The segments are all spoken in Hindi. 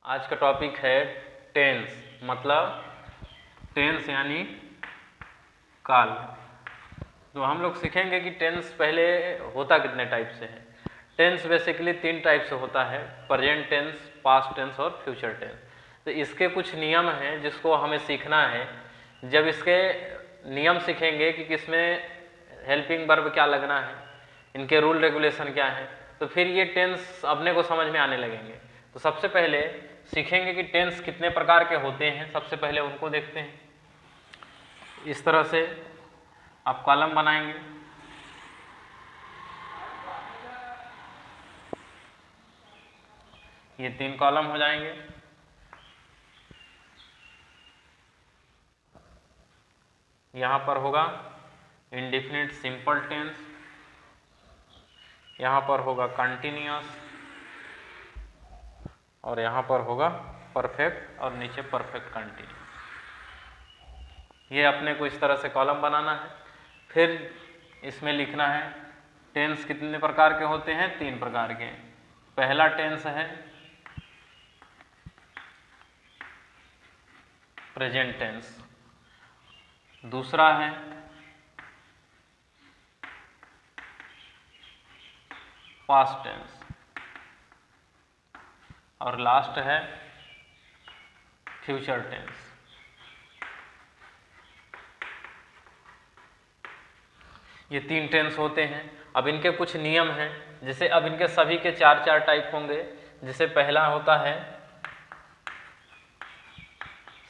आज का टॉपिक है टेंस, मतलब टेंस यानी काल। तो हम लोग सीखेंगे कि टेंस पहले होता कितने टाइप से है। टेंस बेसिकली 3 टाइप से होता है, प्रेजेंट टेंस, पास्ट टेंस और फ्यूचर टेंस। तो इसके कुछ नियम हैं जिसको हमें सीखना है। जब इसके नियम सीखेंगे कि किसमें हेल्पिंग वर्ब क्या लगना है, इनके रूल रेगुलेशन क्या है, तो फिर ये टेंस अपने को समझ में आने लगेंगे। तो सबसे पहले सीखेंगे कि टेंस कितने प्रकार के होते हैं। सबसे पहले उनको देखते हैं। इस तरह से आप कॉलम बनाएंगे। ये 3 कॉलम हो जाएंगे। यहाँ पर होगा इंडेफिनिट सिंपल टेंस, यहाँ पर होगा कंटिन्यूअस, और यहाँ पर होगा परफेक्ट और नीचे परफेक्ट कंटिन्यूअस। ये अपने को इस तरह से कॉलम बनाना है। फिर इसमें लिखना है टेंस कितने प्रकार के होते हैं, 3 प्रकार के। पहला टेंस है प्रेजेंट टेंस, दूसरा है पास्ट टेंस, और लास्ट है फ्यूचर टेंस। ये 3 टेंस होते हैं। अब इनके कुछ नियम हैं, जैसे अब इनके सभी के 4 टाइप होंगे। जैसे पहला होता है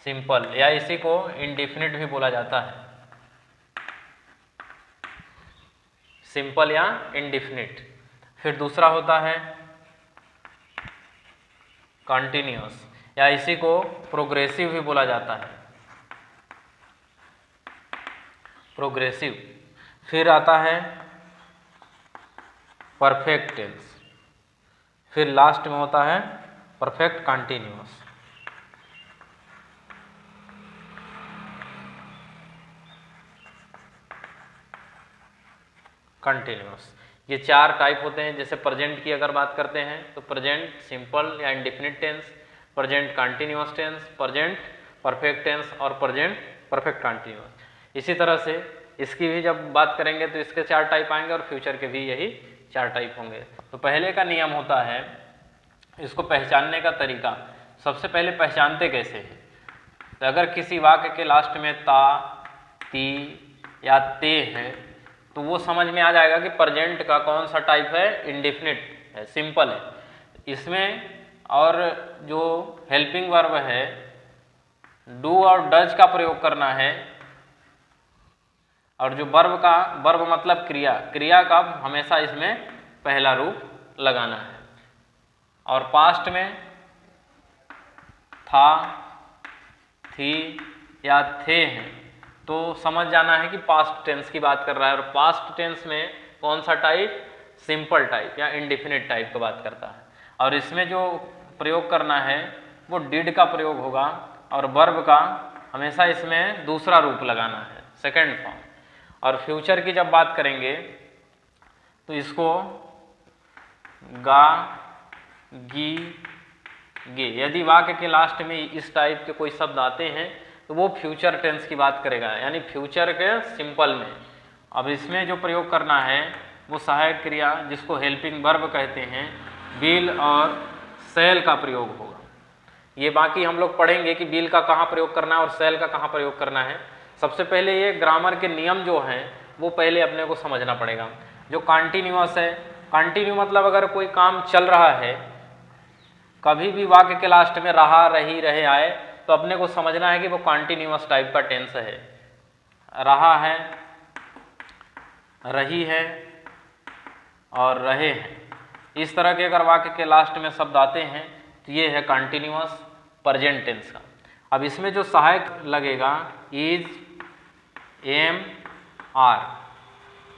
सिंपल, या इसी को इंडेफिनिट भी बोला जाता है, सिंपल या इंडेफिनिट। फिर दूसरा होता है कंटिन्यूअस, या इसी को प्रोग्रेसिव भी बोला जाता है, प्रोग्रेसिव। फिर आता है परफेक्ट टेंस, फिर लास्ट में होता है परफेक्ट कंटिन्यूअस। कंटिन्यूअस, ये 4 टाइप होते हैं। जैसे प्रेजेंट की अगर बात करते हैं तो प्रेजेंट सिंपल या indefinite tense, present continuous tense, present perfect tense और प्रेजेंट परफेक्ट कंटिन्यूअस। इसी तरह से इसकी भी जब बात करेंगे तो इसके 4 टाइप आएंगे और फ्यूचर के भी यही 4 टाइप होंगे। तो पहले का नियम होता है, इसको पहचानने का तरीका। सबसे पहले पहचानते कैसे हैं, तो अगर किसी वाक्य के लास्ट में ता, ती या ते है तो वो समझ में आ जाएगा कि प्रेजेंट का कौन सा टाइप है, इंडेफिनिट है, सिंपल है। इसमें और जो हेल्पिंग वर्ब है डू और डज का प्रयोग करना है, और जो वर्ब मतलब क्रिया, क्रिया का हमेशा इसमें पहला रूप लगाना है। और पास्ट में था, थी या थे हैं तो समझ जाना है कि पास्ट टेंस की बात कर रहा है। और पास्ट टेंस में कौन सा टाइप, सिंपल टाइप या इंडेफिनिट टाइप की बात करता है। और इसमें जो प्रयोग करना है वो डिड का प्रयोग होगा, और वर्ब का हमेशा इसमें दूसरा रूप लगाना है, सेकंड फॉर्म। और फ्यूचर की जब बात करेंगे तो इसको गा, गी, गे, यदि वाक्य के लास्ट में इस टाइप के कोई शब्द आते हैं तो वो फ्यूचर टेंस की बात करेगा, यानी फ्यूचर के सिंपल में। अब इसमें जो प्रयोग करना है वो सहायक क्रिया, जिसको हेल्पिंग वर्ब कहते हैं, विल और शैल का प्रयोग होगा। ये बाकी हम लोग पढ़ेंगे कि विल का कहाँ प्रयोग करना है और शैल का कहाँ प्रयोग करना है। सबसे पहले ये ग्रामर के नियम जो हैं वो पहले अपने को समझना पड़ेगा। जो कंटिन्यूअस है, कंटिन्यू मतलब अगर कोई काम चल रहा है, कभी भी वाक्य के लास्ट में रहा, रही, रहे आए तो अपने को समझना है कि वो कंटिन्यूअस टाइप का टेंस है। रहा है, रही है और रहे हैं, इस तरह के अगर वाक्य के लास्ट में शब्द आते हैं तो ये है कंटिन्यूअस प्रेजेंट टेंस का। अब इसमें जो सहायक लगेगा इज, एम, आर,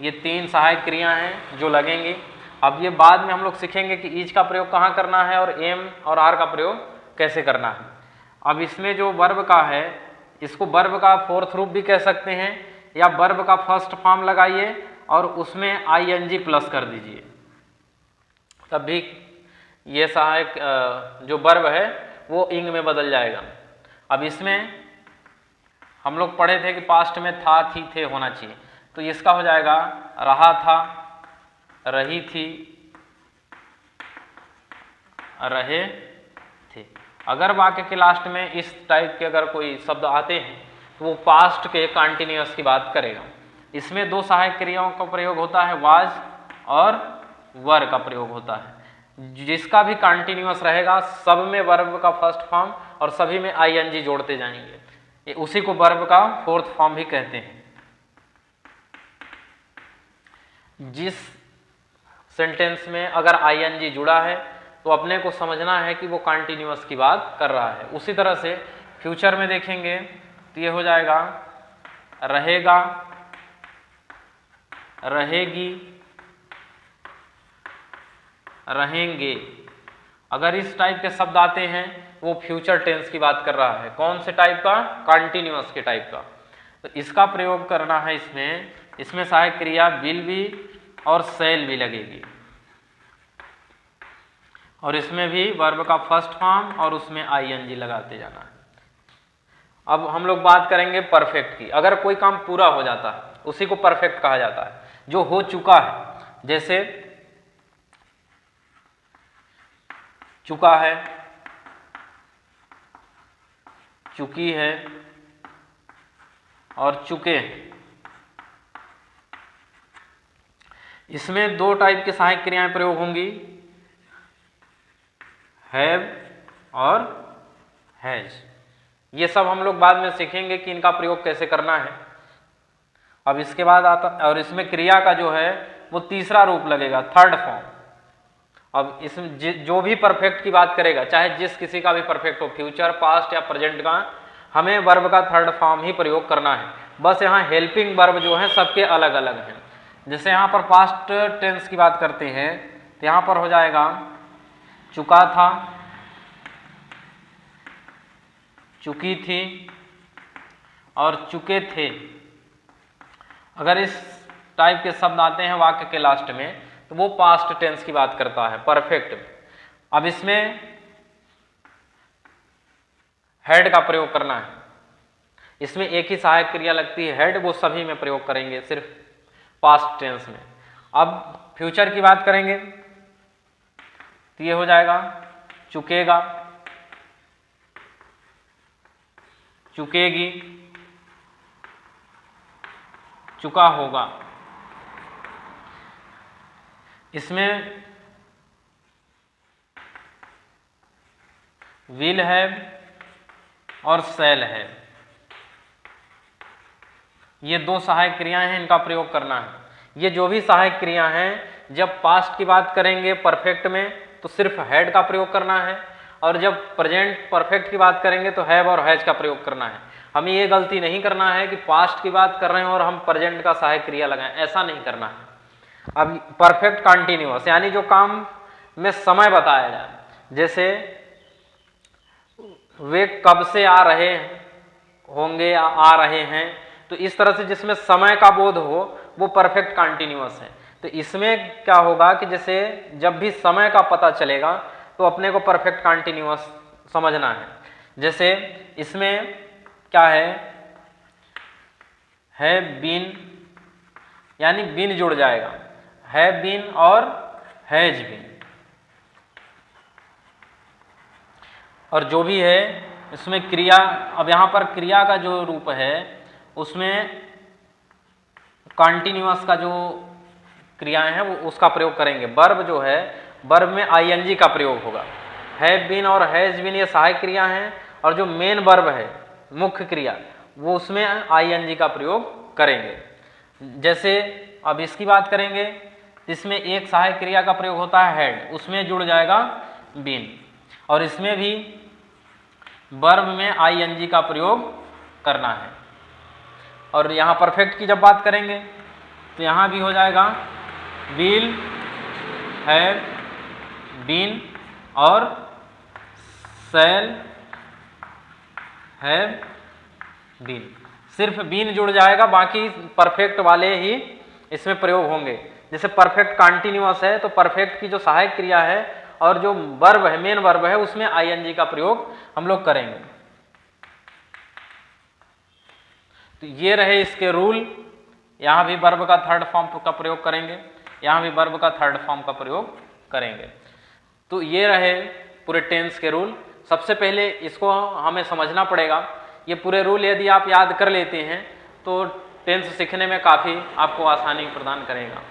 ये 3 सहायक क्रिया हैं जो लगेंगी। अब ये बाद में हम लोग सीखेंगे कि इज का प्रयोग कहाँ करना है और एम और आर का प्रयोग कैसे करना है। अब इसमें जो वर्ब का है, इसको वर्ब का 4th रूप भी कह सकते हैं, या वर्ब का फर्स्ट फॉर्म लगाइए और उसमें आईएनजी प्लस कर दीजिए, तब भी ये सहायक जो वर्ब है वो इंग में बदल जाएगा। अब इसमें हम लोग पढ़े थे कि पास्ट में था, थी, थे होना चाहिए, तो इसका हो जाएगा रहा था, रही थी, रहे थे। अगर वाक्य के लास्ट में इस टाइप के अगर कोई शब्द आते हैं तो वो पास्ट के कंटिन्यूअस की बात करेगा। इसमें दो सहायक क्रियाओं का प्रयोग होता है, वाज और वर का प्रयोग होता है। जिसका भी कंटिन्यूअस रहेगा सब में वर्ब का फर्स्ट फॉर्म और सभी में आईएनजी जोड़ते जाएंगे, उसी को वर्ब का फोर्थ फॉर्म भी कहते हैं। जिस सेंटेंस में अगर आईएनजी जुड़ा है तो अपने को समझना है कि वो कंटिन्यूअस की बात कर रहा है। उसी तरह से फ्यूचर में देखेंगे तो ये हो जाएगा रहेगा, रहेगी, रहेंगे। अगर इस टाइप के शब्द आते हैं वो फ्यूचर टेंस की बात कर रहा है। कौन से टाइप का? कंटिन्यूअस के टाइप का। तो इसका प्रयोग करना है इसमें सहायक क्रिया विल भी और शैल भी लगेगी, और इसमें भी वर्ब का फर्स्ट फॉर्म और उसमें आईएनजी लगाते जाना है। अब हम लोग बात करेंगे परफेक्ट की। अगर कोई काम पूरा हो जाता है उसी को परफेक्ट कहा जाता है, जो हो चुका है। जैसे चुका है, चुकी है और चुके हैं। इसमें दो टाइप की सहायक क्रियाएं प्रयोग होंगी, हैव और हैज। ये सब हम लोग बाद में सीखेंगे कि इनका प्रयोग कैसे करना है। अब इसके बाद आता, और इसमें क्रिया का जो है वो तीसरा रूप लगेगा, थर्ड फॉर्म। अब इसमें जो भी परफेक्ट की बात करेगा, चाहे जिस किसी का भी परफेक्ट हो, फ्यूचर, पास्ट या प्रेजेंट का, हमें वर्ब का थर्ड फॉर्म ही प्रयोग करना है। बस यहाँ हेल्पिंग वर्ब जो है सबके अलग अलग हैं। जैसे यहाँ पर पास्ट टेंस की बात करते हैं तो यहाँ पर हो जाएगा चुका था, चुकी थी और चुके थे। अगर इस टाइप के शब्द आते हैं वाक्य के लास्ट में तो वो पास्ट टेंस की बात करता है, परफेक्ट। अब इसमें हेड का प्रयोग करना है। इसमें एक ही सहायक क्रिया लगती है हेड, वो सभी में प्रयोग करेंगे, सिर्फ पास्ट टेंस में। अब फ्यूचर की बात करेंगे तो ये हो जाएगा चुकेगा, चुकेगी, चुका होगा। इसमें विल हैव और शैल है, ये दो सहायक क्रियाएं हैं, इनका प्रयोग करना है। ये जो भी सहायक क्रिया हैं, जब पास्ट की बात करेंगे परफेक्ट में तो सिर्फ हैड का प्रयोग करना है, और जब प्रेजेंट परफेक्ट की बात करेंगे तो हैव और हैज का प्रयोग करना है। हमें ये गलती नहीं करना है कि पास्ट की बात कर रहे हैं और हम प्रेजेंट का सहायक क्रिया लगाएं, ऐसा नहीं करना है। अब परफेक्ट कंटिन्यूअस यानी जो काम में समय बताया जाए, जैसे वे कब से आ रहे होंगे या आ रहे हैं, तो इस तरह से जिसमें समय का बोध हो वो परफेक्ट कंटिन्यूअस है। तो इसमें क्या होगा कि जैसे जब भी समय का पता चलेगा तो अपने को परफेक्ट कंटिन्यूअस समझना है। जैसे इसमें क्या है बीन, यानी बीन जुड़ जाएगा, है बीन और हैज बीन। और जो भी है इसमें क्रिया, अब यहाँ पर क्रिया का जो रूप है उसमें कंटिन्यूअस का जो क्रियाएं हैं वो उसका प्रयोग करेंगे। वर्ब जो है, वर्ब में आईएनजी का प्रयोग होगा। हैव बीन और हैज बीन ये सहायक क्रिया हैं, और जो मेन वर्ब है, मुख्य क्रिया, वो उसमें आईएनजी का प्रयोग करेंगे। जैसे अब इसकी बात करेंगे, इसमें एक सहायक क्रिया का प्रयोग होता है हैड, उसमें जुड़ जाएगा बीन, और इसमें भी वर्ब में आईएनजी का प्रयोग करना है। और यहाँ परफेक्ट की जब बात करेंगे तो यहाँ भी हो जाएगा विल हैव बीन और शैल हैव बीन। सिर्फ बीन जुड़ जाएगा, बाकी परफेक्ट वाले ही इसमें प्रयोग होंगे। जैसे परफेक्ट कंटिन्यूअस है तो परफेक्ट की जो सहायक क्रिया है और जो वर्ब है, मेन वर्ब है, उसमें आईएनजी का प्रयोग हम लोग करेंगे। तो ये रहे इसके रूल। यहाँ भी वर्ब का थर्ड फॉर्म का प्रयोग करेंगे, यहाँ भी वर्ब का थर्ड फॉर्म का प्रयोग करेंगे। तो ये रहे पूरे टेंस के रूल। सबसे पहले इसको हमें समझना पड़ेगा। ये पूरे रूल यदि आप याद कर लेते हैं तो टेंस सीखने में काफ़ी आपको आसानी प्रदान करेगा।